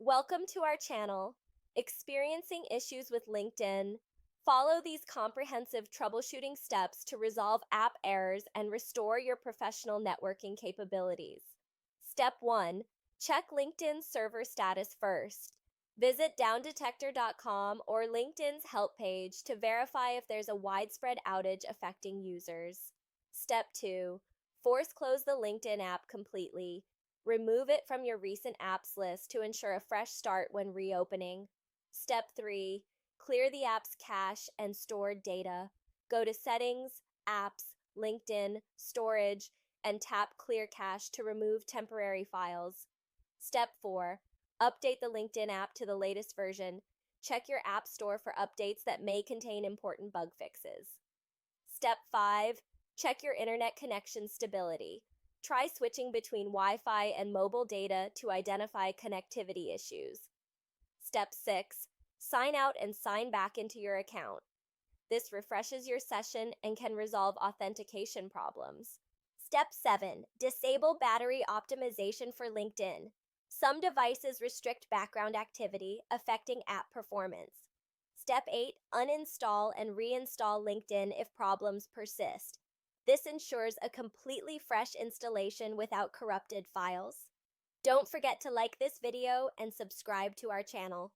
Welcome to our channel. Experiencing issues with LinkedIn? Follow these comprehensive troubleshooting steps to resolve app errors and restore your professional networking capabilities. Step 1. Check LinkedIn's server status first. Visit downdetector.com or LinkedIn's help page to verify if there's a widespread outage affecting users. Step 2. Force close the LinkedIn app completely. Remove it from your recent apps list to ensure a fresh start when reopening. Step 3. Clear the app's cache and stored data. Go to Settings, Apps, LinkedIn, Storage, and tap Clear Cache to remove temporary files. Step 4. Update the LinkedIn app to the latest version. Check your app store for updates that may contain important bug fixes. Step 5. Check your internet connection stability. Try switching between Wi-Fi and mobile data to identify connectivity issues. Step 6. Sign out and sign back into your account. This refreshes your session and can resolve authentication problems. Step 7. Disable battery optimization for LinkedIn. Some devices restrict background activity, affecting app performance. Step 8. Uninstall and reinstall LinkedIn if problems persist. This ensures a completely fresh installation without corrupted files. Don't forget to like this video and subscribe to our channel.